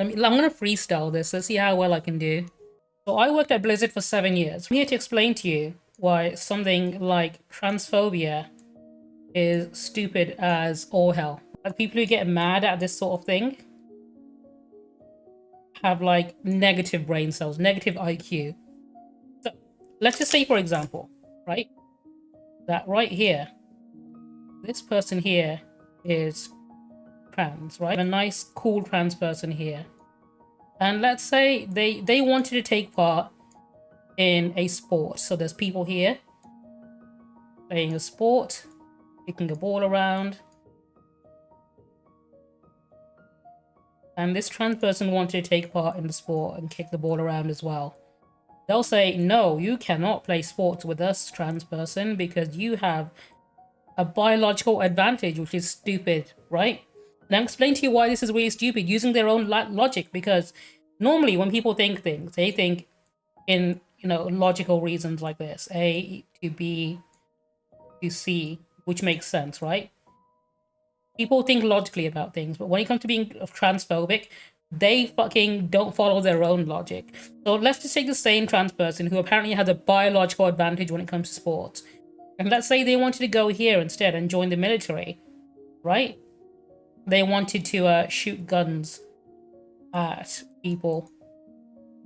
I'm gonna freestyle this. Let's see how well I can do. So I worked at Blizzard for 7 years. I'm here to explain to you why something like transphobia is stupid as all hell. Like people who get mad at this sort of thing have like negative brain cells, negative IQ. So let's just say, for example, right, that right here, this person here is trans, right? A nice, cool trans person here. And let's say they wanted to take part in a sport. So there's people here playing a sport, kicking a ball around. And this trans person wanted to take part in the sport and kick the ball around as well. They'll say, no, you cannot play sports with us, trans person, because you have a biological advantage, which is stupid, right? And I'll explain to you why this is really stupid, using their own logic, because normally when people think things, they think in, logical reasons like this. A to B to C, which makes sense, right? People think logically about things, but when it comes to being transphobic, they fucking don't follow their own logic. So let's just take the same trans person who apparently has a biological advantage when it comes to sports. And let's say they wanted to go here instead and join the military, right? They wanted to shoot guns at people.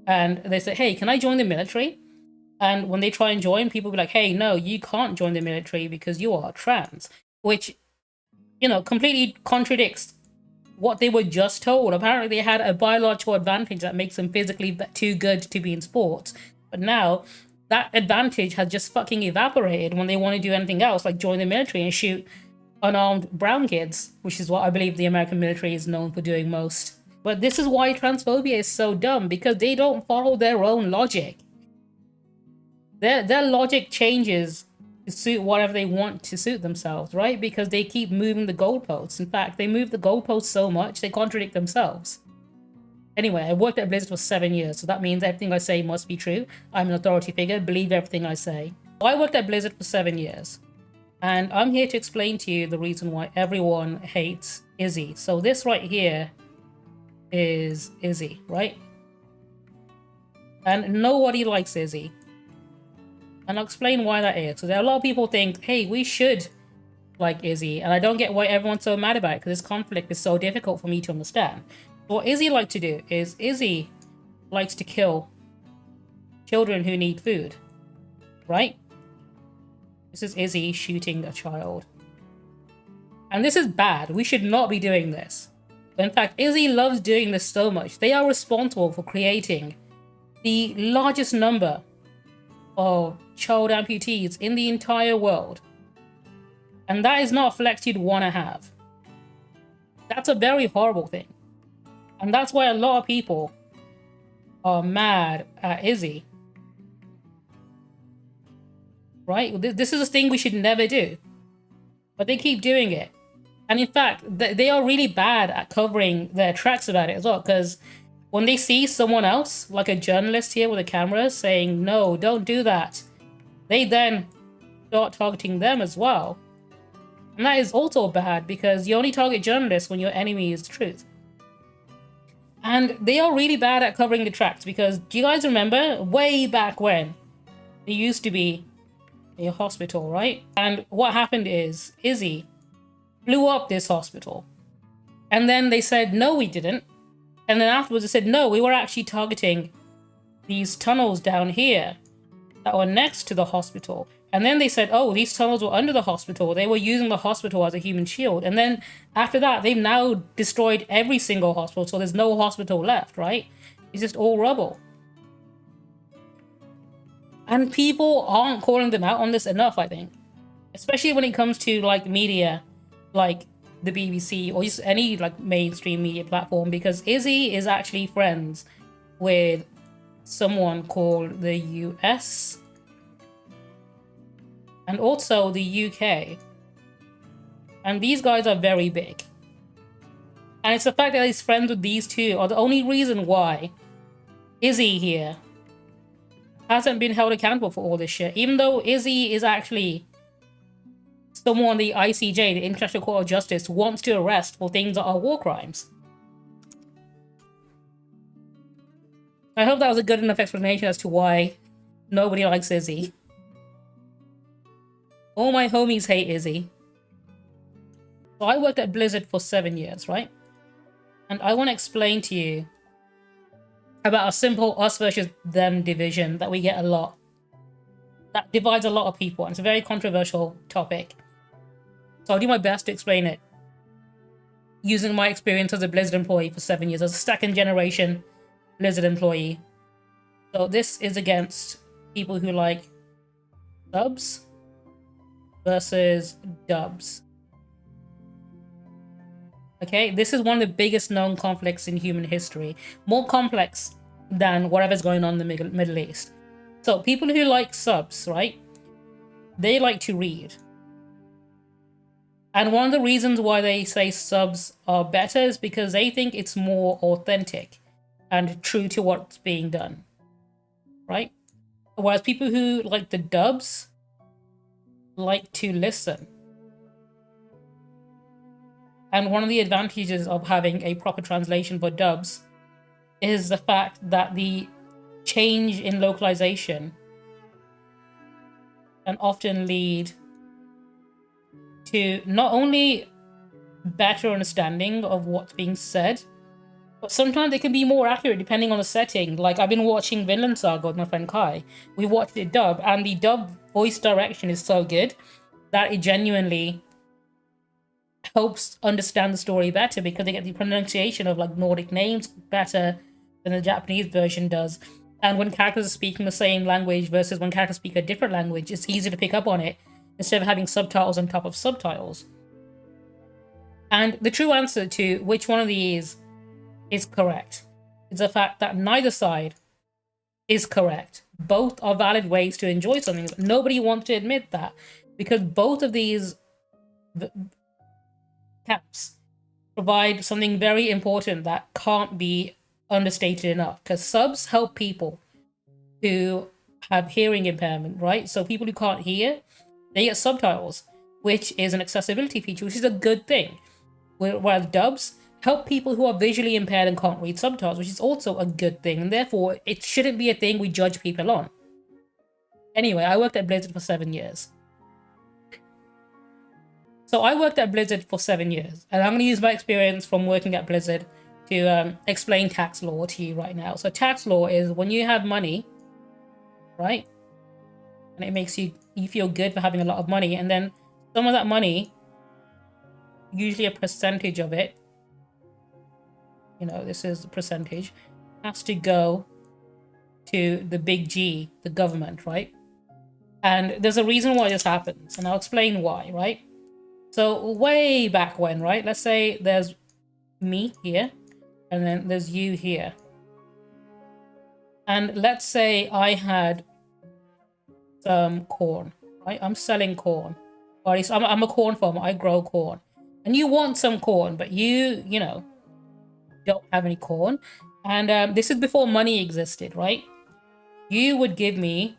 And they say, hey, can I join the military? And when they try and join, people be like, hey, no, you can't join the military because you are trans. Which, completely contradicts what they were just told. Apparently they had a biological advantage that makes them physically too good to be in sports. But now that advantage has just fucking evaporated when they want to do anything else, like join the military and shoot unarmed brown kids, which is what I believe the American military is known for doing most. But this is why transphobia is so dumb, because they don't follow their own logic. Their logic changes to suit whatever they want to suit themselves, right? Because they keep moving the goalposts. In fact, they move the goalposts so much, they contradict themselves. Anyway, I worked at Blizzard for 7 years, so that means everything I say must be true. I'm an authority figure, believe everything I say. I worked at Blizzard for 7 years, and I'm here to explain to you the reason why everyone hates Izzy. So this right here is Izzy, right? And nobody likes Izzy. And I'll explain why that is. So there are a lot of people think, hey, we should like Izzy, and I don't get why everyone's so mad about it, because this conflict is so difficult for me to understand. What Izzy likes to do is Izzy likes to kill children who need food, right? This is Izzy shooting a child. And this is bad. We should not be doing this. In fact, Izzy loves doing this so much. They are responsible for creating the largest number of child amputees in the entire world. And that is not a flex you'd want to have. That's a very horrible thing. And that's why a lot of people are mad at Izzy. Right? This is a thing we should never do. But they keep doing it. And in fact, they are really bad at covering their tracks about it as well, because when they see someone else, like a journalist here with a camera, saying, no, don't do that, they then start targeting them as well. And that is also bad, because you only target journalists when your enemy is the truth. And they are really bad at covering the tracks, because do you guys remember way back when there used to be a hospital, right? And what happened is Izzy blew up this hospital. And then they said, no, we didn't. And then afterwards they said, no, we were actually targeting these tunnels down here that were next to the hospital. And then they said, oh, these tunnels were under the hospital. They were using the hospital as a human shield. And then after that, they've now destroyed every single hospital. So there's no hospital left, right? It's just all rubble. And people aren't calling them out on this enough, I think. Especially when it comes to like media, like the BBC or just any like mainstream media platform, because Izzy is actually friends with someone called the US and also the UK. And these guys are very big. And it's the fact that he's friends with these two are the only reason why Izzy here hasn't been held accountable for all this shit. Even though Izzy is actually someone the ICJ, the International Court of Justice, wants to arrest for things that are war crimes. I hope that was a good enough explanation as to why nobody likes Izzy. All my homies hate Izzy. So I worked at Blizzard for 7 years, right? And I want to explain to you about a simple us versus them division that we get a lot. That divides a lot of people, and it's a very controversial topic. So I'll do my best to explain it using my experience as a Blizzard employee for 7 years, as a second generation Blizzard employee. So this is against people who like subs versus dubs. Okay, this is one of the biggest known conflicts in human history. More complex than whatever's going on in the Middle East. So people who like subs, right? They like to read. And one of the reasons why they say subs are better is because they think it's more authentic and true to what's being done, right? Whereas people who like the dubs like to listen. And one of the advantages of having a proper translation for dubs is the fact that the change in localization can often lead to not only better understanding of what's being said, but sometimes it can be more accurate depending on the setting. Like, I've been watching Vinland Saga with my friend Kai. We watched it dub, and the dub voice direction is so good that it genuinely helps understand the story better, because they get the pronunciation of like Nordic names better than the Japanese version does. And when characters are speaking the same language versus when characters speak a different language, it's easier to pick up on it instead of having subtitles on top of subtitles. And the true answer to which one of these is correct is the fact that neither side is correct. Both are valid ways to enjoy something, but nobody wants to admit that, because both of these camps provide something very important that can't be understated enough. Because subs help people who have hearing impairment, right? So people who can't hear, they get subtitles, which is an accessibility feature, which is a good thing. Whereas dubs help people who are visually impaired and can't read subtitles, which is also a good thing. And therefore, it shouldn't be a thing we judge people on. Anyway, I worked at Blizzard for 7 years. So I worked at Blizzard for 7 years, and I'm going to use my experience from working at Blizzard to explain tax law to you right now. So tax law is when you have money, right? And it makes you feel good for having a lot of money, and then some of that money, usually a percentage of it, you know, this is the percentage, has to go to the big G, the government, right? And there's a reason why this happens, and I'll explain why, right? So way back when, right? Let's say there's me here, and then there's you here. And let's say I had some corn, right? I'm selling corn. Or at least I'm a corn farmer, I grow corn. And you want some corn, but you know, don't have any corn. And this is before money existed, right? You would give me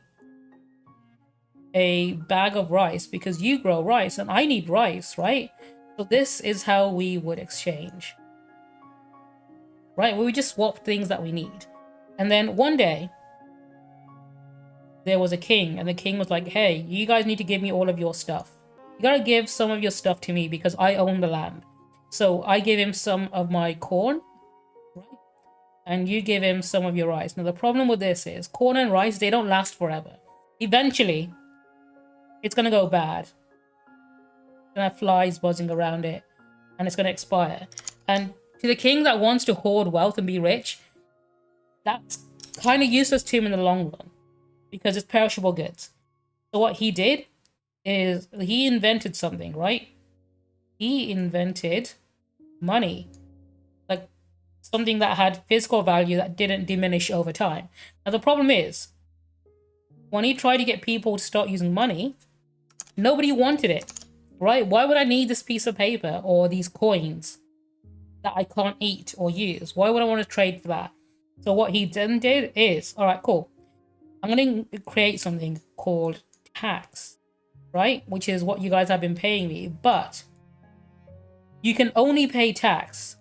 a bag of rice because you grow rice and I need rice, right? So this is how we would exchange, right? We would just swap things that we need. And then one day there was a king, and the king was like, hey, you guys need to give me all of your stuff. You gotta give some of your stuff to me because I own the land. So I give him some of my corn, right? And you give him some of your rice. Now the problem with this is corn and rice, they don't last forever. Eventually, it's going to go bad. It's going to have flies buzzing around it, and it's going to expire. And to the king that wants to hoard wealth and be rich, that's kind of useless to him in the long run because it's perishable goods. So what he did is he invented something, right? He invented money, like something that had physical value that didn't diminish over time. Now the problem is, when he tried to get people to start using money, nobody wanted it, right? Why would I need this piece of paper or these coins that I can't eat or use? Why would I want to trade for that? So what he then did is, all right, cool. I'm going to create something called tax, right? Which is what you guys have been paying me. But you can only pay tax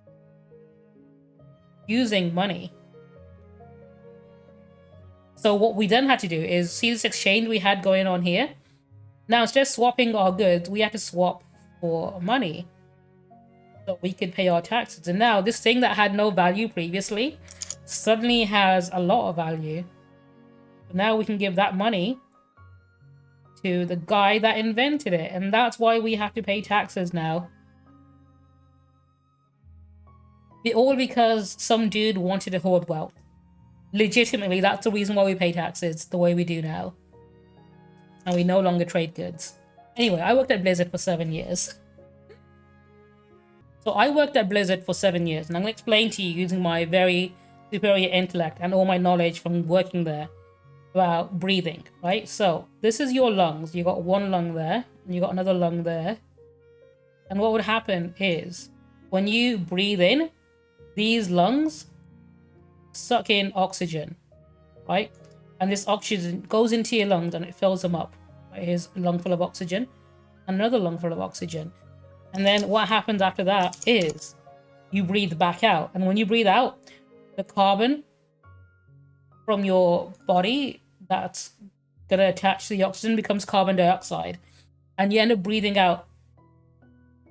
using money. So what we then had to do is, see this exchange we had going on here? Now, instead of swapping our goods, we had to swap for money so we could pay our taxes. And now this thing that had no value previously suddenly has a lot of value. So now we can give that money to the guy that invented it. And that's why we have to pay taxes now. All because some dude wanted to hoard wealth. Legitimately, that's the reason why we pay taxes the way we do now. And we no longer trade goods. Anyway, I worked at Blizzard for 7 years. So I worked at Blizzard for 7 years, and I'm going to explain to you using my very superior intellect and all my knowledge from working there about breathing, right? So this is your lungs. You got one lung there, and you got another lung there. And what would happen is, when you breathe in, these lungs suck in oxygen, right? And this oxygen goes into your lungs and it fills them up. Right? Here's a lung full of oxygen, another lung full of oxygen. And then what happens after that is you breathe back out. And when you breathe out, the carbon from your body that's going to attach to the oxygen becomes carbon dioxide. And you end up breathing out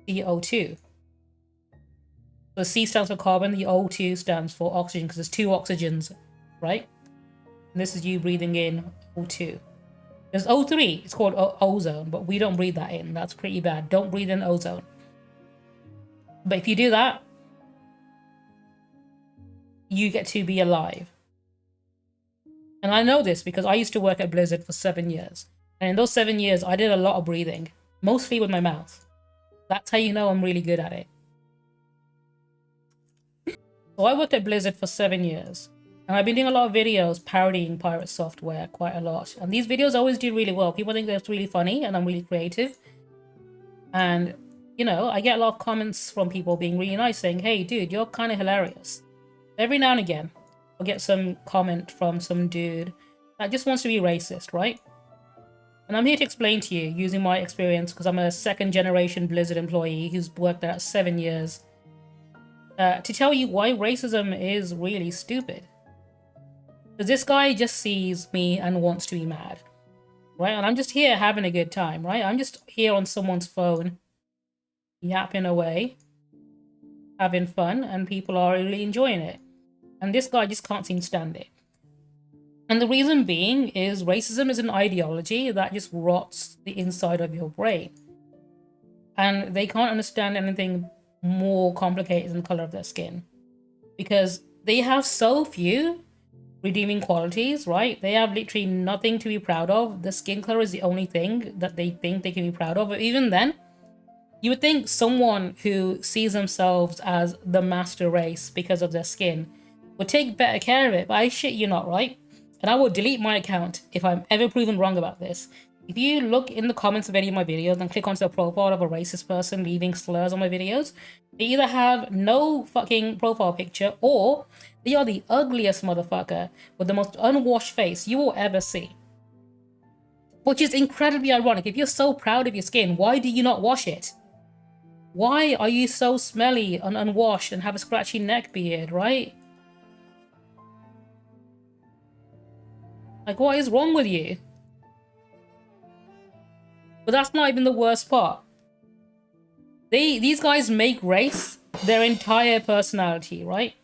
CO2. So C stands for carbon, the O2 stands for oxygen, because there's two oxygens, right? And this is you breathing in O2. There's O3, it's called ozone, but we don't breathe that in. That's pretty bad. Don't breathe in ozone. But if you do that, you get to be alive. And I know this because I used to work at Blizzard for 7 years. And in those 7 years, I did a lot of breathing, mostly with my mouth. That's how you know I'm really good at it. So I worked at Blizzard for 7 years. And I've been doing a lot of videos parodying PirateSoftware quite a lot. And these videos always do really well. People think that's really funny and I'm really creative. And, you know, I get a lot of comments from people being really nice saying, hey, dude, you're kind of hilarious. Every now and again, I'll get some comment from some dude that just wants to be racist, right? And I'm here to explain to you, using my experience, because I'm a second-generation Blizzard employee who's worked there 7 years, to tell you why racism is really stupid. Because this guy just sees me and wants to be mad, right? And I'm just here having a good time, right? I'm just here on someone's phone, yapping away, having fun, and people are really enjoying it. And this guy just can't seem to stand it. And the reason being is racism is an ideology that just rots the inside of your brain. And they can't understand anything more complicated than the color of their skin. Because they have so few redeeming qualities, right? They have literally nothing to be proud of. The skin color is the only thing that they think they can be proud of. But even then, you would think someone who sees themselves as the master race because of their skin would take better care of it. But I shit you not, right? And I will delete my account if I'm ever proven wrong about this. If you look in the comments of any of my videos and click onto the profile of a racist person leaving slurs on my videos, they either have no fucking profile picture or they are the ugliest motherfucker with the most unwashed face you will ever see. Which is incredibly ironic. If you're so proud of your skin, why do you not wash it? Why are you so smelly and unwashed and have a scratchy neck beard, right? Like, what is wrong with you? But that's not even the worst part. These guys make race their entire personality, right?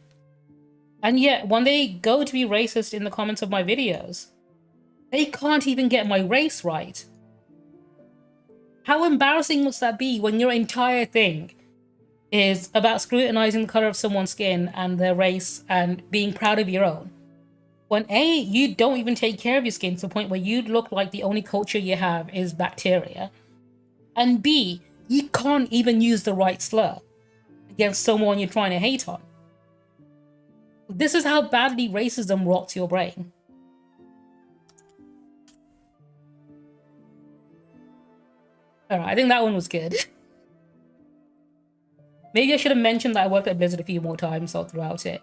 And yet, when they go to be racist in the comments of my videos, they can't even get my race right. How embarrassing must that be when your entire thing is about scrutinizing the color of someone's skin and their race and being proud of your own? When A, you don't even take care of your skin to the point where you look like the only culture you have is bacteria. And B, you can't even use the right slur against someone you're trying to hate on. This is how badly racism rots your brain. Alright, I think that one was good. Maybe I should have mentioned that I worked at Blizzard a few more times all throughout it.